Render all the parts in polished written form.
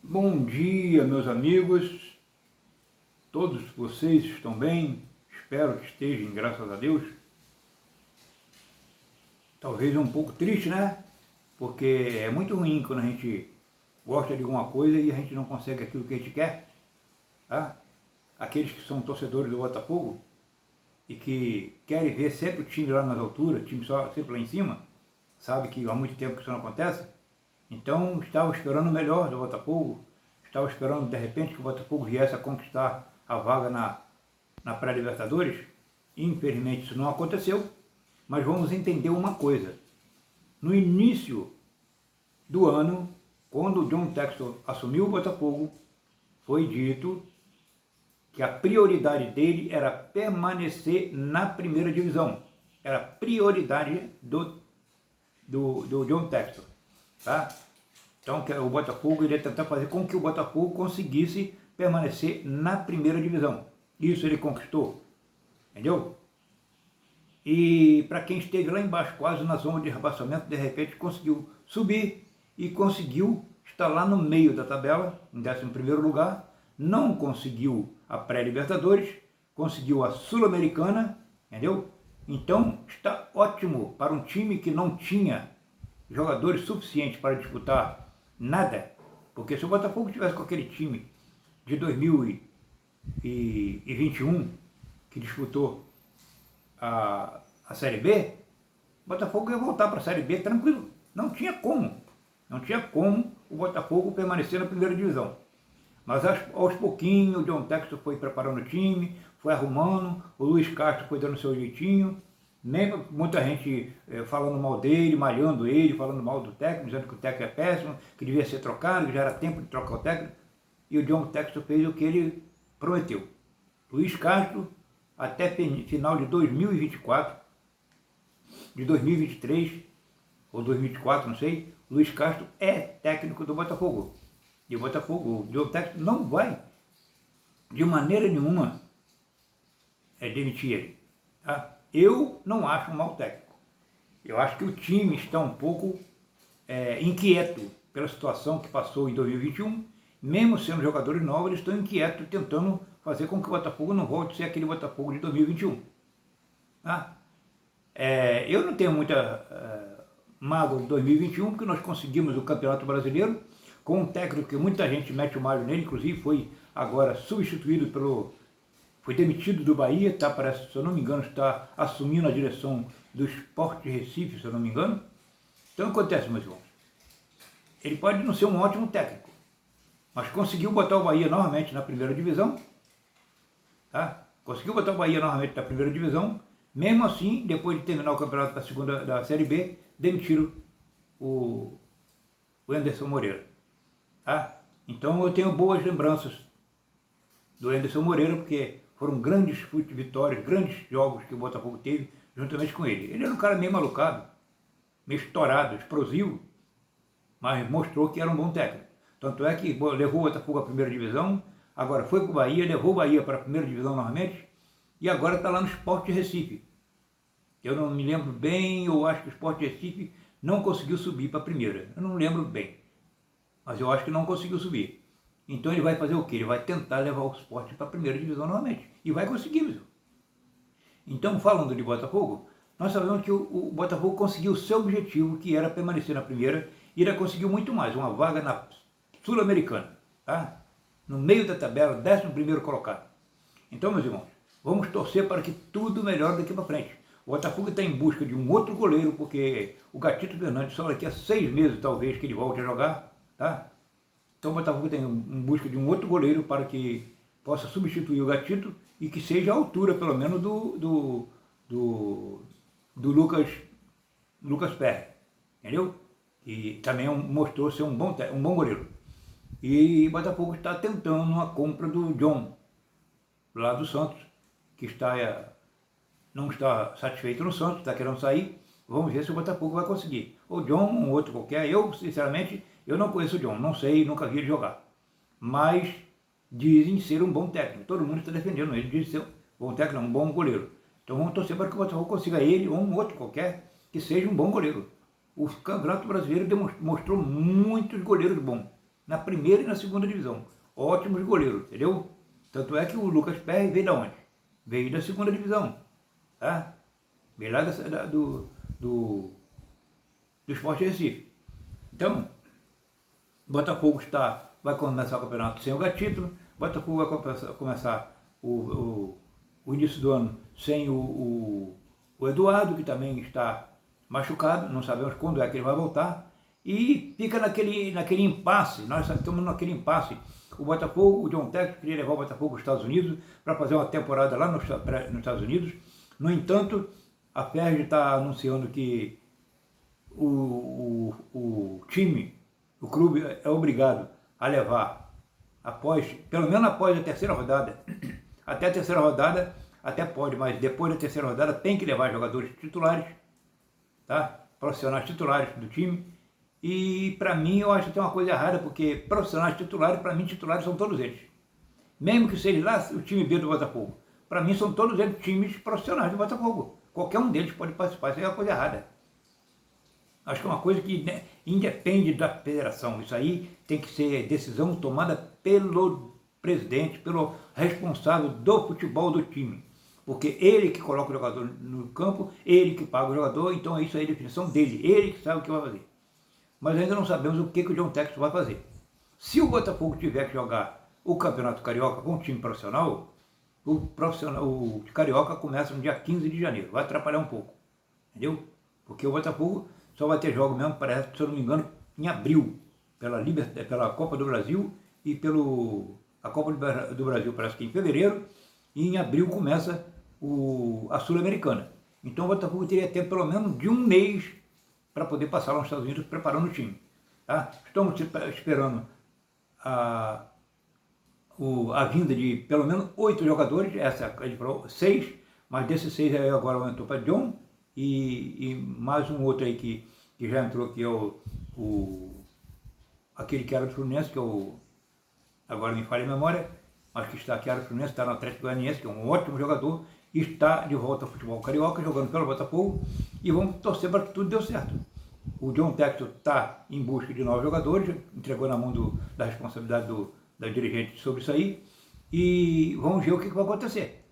Bom dia, meus amigos. Todos vocês estão bem? Espero que estejam, graças a Deus. Talvez um pouco triste, né? Porque é muito ruim quando a gente gosta de alguma coisa e a gente não consegue aquilo que a gente quer. Tá? Aqueles que são torcedores do Botafogo e que querem ver sempre o time lá nas alturas, o time só sempre lá em cima, sabe que há muito tempo que isso não acontece. Então estava esperando o melhor do Botafogo, estava esperando de repente que o Botafogo viesse a conquistar a vaga na pré-Libertadores. Infelizmente isso não aconteceu, mas vamos entender uma coisa. No início do ano, quando o John Textor assumiu o Botafogo, foi dito que a prioridade dele era permanecer na primeira divisão. Era a prioridade do John Textor. Tá? Então o Botafogo iria tentar fazer com que o Botafogo conseguisse permanecer na primeira divisão. Isso ele conquistou. Entendeu? E para quem esteve lá embaixo, quase na zona de rebaixamento, de repente conseguiu subir e conseguiu estar lá no meio da tabela, em 11º lugar. Não conseguiu a pré-Libertadores, conseguiu a Sul-Americana, entendeu? Então está ótimo para um time que não tinha jogadores suficientes para disputar nada, porque se o Botafogo tivesse com aquele time de 2021 que disputou a Série B, o Botafogo ia voltar para a Série B tranquilo. Não tinha como o Botafogo permanecer na primeira divisão. Mas aos pouquinhos o John Textor foi preparando o time, foi arrumando, o Luiz Castro foi dando o seu jeitinho, nem muita gente falando mal dele, malhando ele, falando mal do técnico, dizendo que o técnico é péssimo, que devia ser trocado, que já era tempo de trocar o técnico. E o John Textor fez o que ele prometeu. Luiz Castro, até final de 2024, de 2023, ou 2024, não sei, Luiz Castro é técnico do Botafogo. E o Botafogo, o John Textor não vai, de maneira nenhuma, demitir ele. Tá? Eu não acho um mau técnico. Eu acho que o time está um pouco inquieto pela situação que passou em 2021. Mesmo sendo jogadores novos, eles estão inquietos, tentando fazer com que o Botafogo não volte a ser aquele Botafogo de 2021. Tá? Eu não tenho muita mágoa de 2021, porque nós conseguimos o Campeonato Brasileiro, com um técnico que muita gente mete o malho nele, inclusive foi agora substituído foi demitido do Bahia, tá? Parece, se eu não me engano, está assumindo a direção do Sport Recife, se eu não me engano. Então acontece, meus irmãos. Ele pode não ser um ótimo técnico, mas conseguiu botar o Bahia novamente na primeira divisão. Tá? Conseguiu botar o Bahia novamente na primeira divisão. Mesmo assim, depois de terminar o campeonato da Série B, demitiram o Anderson Moreira. Tá? Então eu tenho boas lembranças do Anderson Moreira, porque foram grandes vitórias, grandes jogos que o Botafogo teve juntamente com ele. Ele era um cara meio malucado, meio estourado, explosivo, mas mostrou que era um bom técnico. Tanto é que levou o Botafogo à primeira divisão, agora foi para o Bahia, levou o Bahia para a primeira divisão novamente, e agora está lá no Sport Recife. Eu não me lembro bem, eu acho que o Sport Recife não conseguiu subir para a primeira. Eu não lembro bem, mas eu acho que não conseguiu subir. Então ele vai fazer o quê? Ele vai tentar levar o Sport para a primeira divisão novamente. E vai conseguir, mesmo. Então, falando de Botafogo, nós sabemos que o Botafogo conseguiu o seu objetivo, que era permanecer na primeira, e ele conseguiu muito mais, uma vaga na Sul-Americana, tá? No meio da tabela, 11º colocado. Então, meus irmãos, vamos torcer para que tudo melhore daqui para frente. O Botafogo está em busca de um outro goleiro, porque o Gatito Fernandes só daqui a 6 meses, talvez, que ele volte a jogar, tá? Então o Botafogo tem em busca de um outro goleiro para que possa substituir o Gatito e que seja a altura, pelo menos, do Lucas Perry, entendeu? E também mostrou ser um bom goleiro. E o Botafogo está tentando a compra do John, lá do Santos, que não está satisfeito no Santos, está querendo sair. Vamos ver se o Botafogo vai conseguir. O John, um outro qualquer, eu, sinceramente, eu não conheço o John, não sei, nunca vi ele jogar. Mas dizem ser um bom técnico. Todo mundo está defendendo ele, diz ser um bom técnico, um bom goleiro. Então vamos torcer para que o Botafogo consiga ele ou um outro qualquer que seja um bom goleiro. O Campeonato Brasileiro mostrou muitos goleiros bons. na primeira e na segunda divisão. Ótimos goleiros, entendeu? Tanto é que o Lucas Perry veio da onde? Veio da segunda divisão, tá? Veio lá do Sport Recife. Então, Botafogo vai começar o campeonato sem o título, Botafogo vai começar o início do ano sem o Eduardo, que também está machucado, não sabemos quando é que ele vai voltar, e fica naquele impasse, nós estamos naquele impasse. O Botafogo, o John Textor queria levar o Botafogo aos Estados Unidos para fazer uma temporada lá nos Estados Unidos. No entanto, a Ferg está anunciando que o time, o clube é obrigado a levar, pelo menos após a terceira rodada, até a terceira rodada, até pode, mas depois da terceira rodada tem que levar jogadores titulares, tá? Profissionais titulares do time. E para mim eu acho que tem uma coisa errada, porque profissionais titulares, para mim titulares são todos eles. Mesmo que seja lá o time B do Botafogo. Para mim são todos eles times profissionais do Botafogo. Qualquer um deles pode participar, isso é uma coisa errada. Acho que é uma coisa que, né, independe da federação. Isso aí tem que ser decisão tomada pelo presidente, pelo responsável do futebol do time. Porque ele que coloca o jogador no campo, ele que paga o jogador, então isso aí é a definição dele. Ele que sabe o que vai fazer. Mas ainda não sabemos o que o John Textor vai fazer. Se o Botafogo tiver que jogar o Campeonato Carioca com um time profissional, o Carioca começa no dia 15 de janeiro. Vai atrapalhar um pouco. Entendeu? Porque o Botafogo só vai ter jogo mesmo, parece, se eu não me engano, em abril, pela Copa do Brasil e a Copa do Brasil parece que em fevereiro, e em abril começa a Sul-Americana. Então o Botafogo teria tempo pelo menos de um mês para poder passar lá nos Estados Unidos preparando o time. Tá? Estamos esperando a vinda de pelo menos 8 jogadores, essa a gente falou 6, mas desses 6 aí agora aumentou para John e mais um outro aí que já entrou, que é aquele que era do Fluminense, que agora me falha a memória, mas que está aqui era do Fluminense, está no Atlético Goianiense, que é um ótimo jogador, e está de volta ao futebol carioca, jogando pelo Botafogo, e vamos torcer para que tudo dê certo. O John Textor está em busca de novos jogadores, entregou na mão da responsabilidade da dirigente sobre isso aí, e vamos ver o que vai acontecer.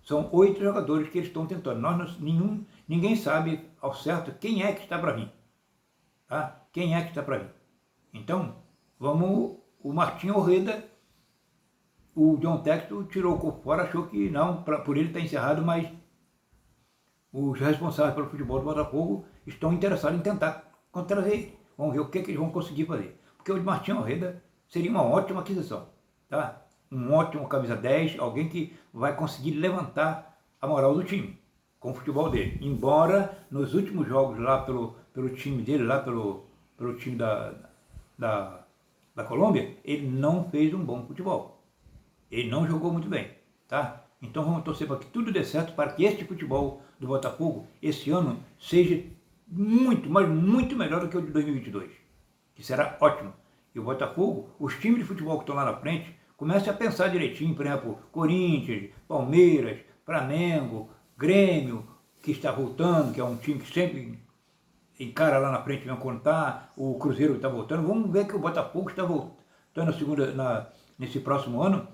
São 8 jogadores que eles estão tentando. Ninguém sabe ao certo quem é que está para vir. Tá? Quem é que está para vir. Então, o Martinho Orreda, o John Textor tirou o corpo fora, achou que não, por ele está encerrado, mas os responsáveis pelo futebol do Botafogo estão interessados em tentar trazer ele. Vamos ver o que eles vão conseguir fazer. Porque o Martinho Orreda seria uma ótima aquisição. Tá? Um ótimo camisa 10, alguém que vai conseguir levantar a moral do time com o futebol dele. Embora nos últimos jogos lá pelo time dele, lá pelo time da Colômbia, ele não fez um bom futebol. Ele não jogou muito bem. Tá? Então vamos torcer para que tudo dê certo, para que este futebol do Botafogo, esse ano, seja muito, mas muito melhor do que o de 2022. Que será ótimo. E o Botafogo, os times de futebol que estão lá na frente, comecem a pensar direitinho, por exemplo, Corinthians, Palmeiras, Flamengo, Grêmio, que está voltando, que é um time que sempre encara lá na frente, vem contar, o Cruzeiro está voltando. Vamos ver que o Botafogo está voltando nesse próximo ano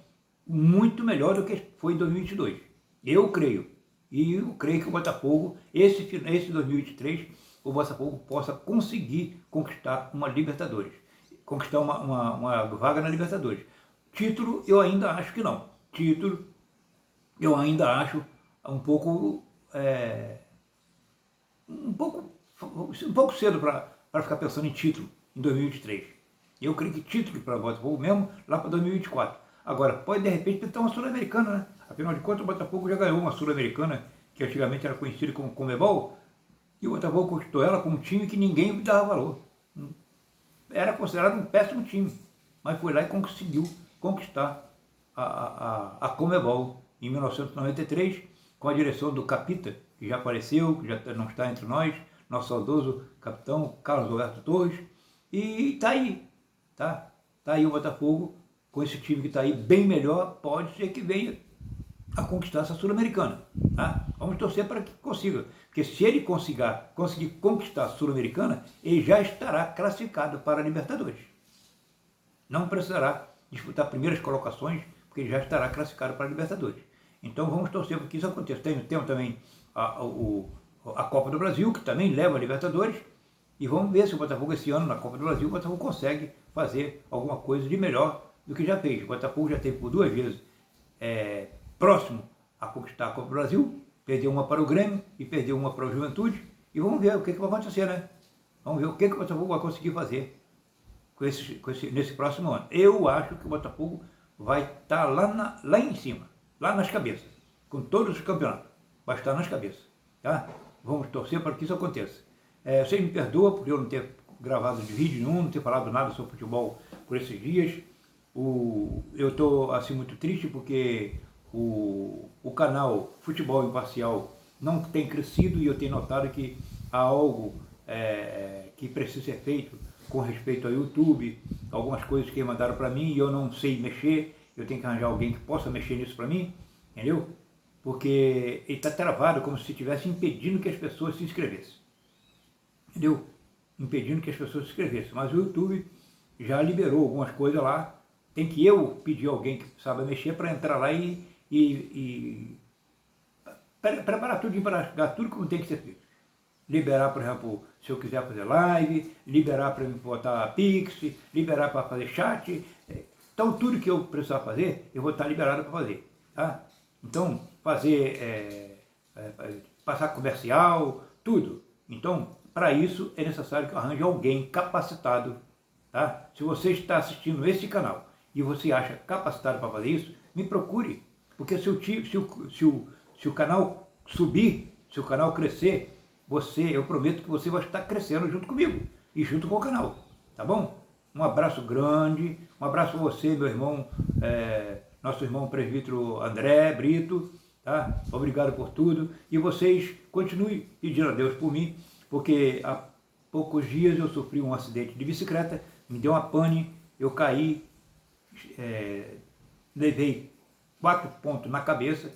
muito melhor do que foi em 2022. Eu creio. E eu creio que o Botafogo, esse 2023, o Botafogo possa conseguir conquistar uma Libertadores. Conquistar uma vaga na Libertadores. Título, eu ainda acho que não. Título, eu ainda acho um pouco cedo para ficar pensando em título em 2023. Eu creio que título para o Botafogo mesmo lá para 2024. Agora, pode de repente tentar uma Sul-Americana, né? Afinal de contas, o Botafogo já ganhou uma Sul-Americana, que antigamente era conhecida como Conmebol, e o Botafogo conquistou ela com um time que ninguém dava valor. Era considerado um péssimo time, mas foi lá e conseguiu conquistar a Conmebol em 1993, com a direção do Capita, que já faleceu, que já não está entre nós, nosso saudoso capitão Carlos Alberto Torres, e está aí, tá? Está aí o Botafogo, com esse time que está aí bem melhor, pode ser que venha a conquistar essa Sul-Americana. Tá? Vamos torcer para que consiga, porque se ele conseguir conquistar a Sul-Americana, ele já estará classificado para a Libertadores. não precisará disputar primeiras colocações, porque ele já estará classificado para a Libertadores. Então vamos torcer para que isso aconteça. Tem também a Copa do Brasil, que também leva a Libertadores, e vamos ver se o Botafogo esse ano, na Copa do Brasil, o Botafogo consegue fazer alguma coisa de melhor do que já fez. O Botafogo já teve por 2 vezes próximo a conquistar a Copa do Brasil, perdeu uma para o Grêmio e perdeu uma para o Juventude, e vamos ver o que vai acontecer, né? Vamos ver o que o Botafogo vai conseguir fazer nesse próximo ano. Eu acho que o Botafogo vai estar lá em cima, lá nas cabeças, com todos os campeonatos. Vai estar nas cabeças, tá? Vamos torcer para que isso aconteça. Você me perdoa por eu não ter gravado de vídeo nenhum, não ter falado nada sobre futebol por esses dias. Eu estou assim muito triste porque o canal Futebol Imparcial não tem crescido, e eu tenho notado que há algo que precisa ser feito com respeito ao YouTube, algumas coisas que mandaram para mim e eu não sei mexer, eu tenho que arranjar alguém que possa mexer nisso para mim, entendeu? Porque ele está travado como se estivesse impedindo que as pessoas se inscrevessem, entendeu? Impedindo que as pessoas se inscrevessem, mas o YouTube já liberou algumas coisas lá, tem que eu pedir alguém que saiba mexer para entrar lá e preparar tudo, para tudo como tem que ser feito. Liberar, por exemplo, se eu quiser fazer live, liberar para botar Pix, liberar para fazer chat. Então, tudo que eu precisar fazer, eu vou estar liberado para fazer. Tá? Então, fazer, passar comercial, tudo. Então, para isso é necessário que eu arranje alguém capacitado. Tá? Se você está assistindo esse canal e você acha capacitado para fazer isso, me procure. Porque se o canal subir, se o canal crescer, eu prometo que você vai estar crescendo junto comigo e junto com o canal, tá bom? Um abraço grande, um abraço a você, meu irmão, nosso irmão presbítero André Brito, tá? Obrigado por tudo, e vocês continuem pedindo a Deus por mim, porque há poucos dias eu sofri um acidente de bicicleta, me deu uma pane, eu caí, levei 4 pontos na cabeça,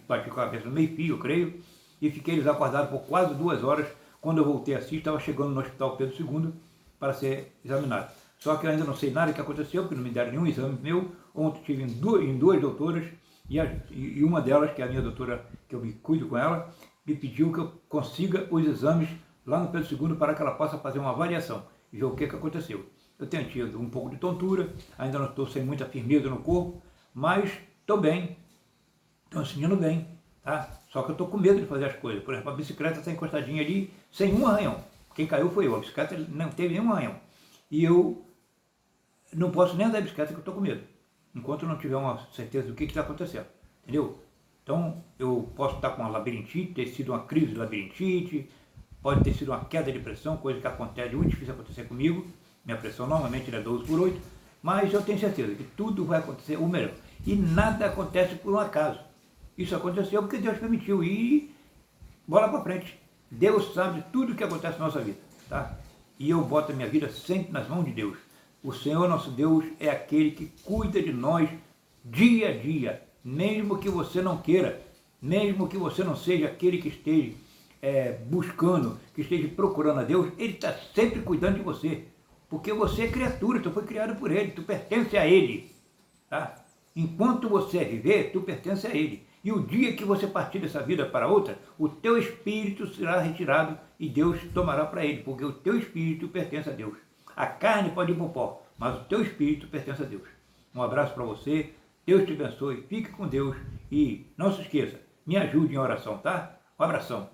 bati com a cabeça no meio-fio, eu creio, e fiquei desacordado por quase 2 horas. Quando eu voltei a assistir, estava chegando no Hospital Pedro II para ser examinado. Só que eu ainda não sei nada do que aconteceu, porque não me deram nenhum exame meu. Ontem estive em duas doutoras, e uma delas, que é a minha doutora, que eu me cuido com ela, me pediu que eu consiga os exames lá no Pedro II para que ela possa fazer uma avaliação e ver o que aconteceu. Eu tenho tido um pouco de tontura, ainda não estou sem muita firmeza no corpo, mas estou bem, estou sentindo bem, tá? Só que eu estou com medo de fazer as coisas. Por exemplo, a bicicleta está encostadinha ali, sem um arranhão. Quem caiu foi eu, a bicicleta não teve nenhum arranhão. E eu não posso nem andar a bicicleta, que eu estou com medo, enquanto eu não tiver uma certeza do que está acontecendo, entendeu? Então, eu posso estar com uma labirintite, ter sido uma crise de labirintite, pode ter sido uma queda de pressão, coisa que acontece, muito difícil acontecer comigo. Minha pressão normalmente é 12/8, mas eu tenho certeza que tudo vai acontecer o melhor. E nada acontece por um acaso. Isso aconteceu porque Deus permitiu, e bola para frente. Deus sabe tudo o que acontece na nossa vida, tá? E eu boto a minha vida sempre nas mãos de Deus. O Senhor nosso Deus é aquele que cuida de nós dia a dia, mesmo que você não queira, mesmo que você não seja aquele que esteja buscando, que esteja procurando a Deus, Ele está sempre cuidando de você, porque você é criatura, tu foi criado por Ele, tu pertence a Ele, tá? Enquanto você viver, tu pertence a Ele. E o dia que você partir dessa vida para outra, o teu espírito será retirado e Deus tomará para Ele, porque o teu espírito pertence a Deus. A carne pode ir para o pó, mas o teu espírito pertence a Deus. Um abraço para você, Deus te abençoe, fique com Deus e não se esqueça, me ajude em oração, tá? Um abração.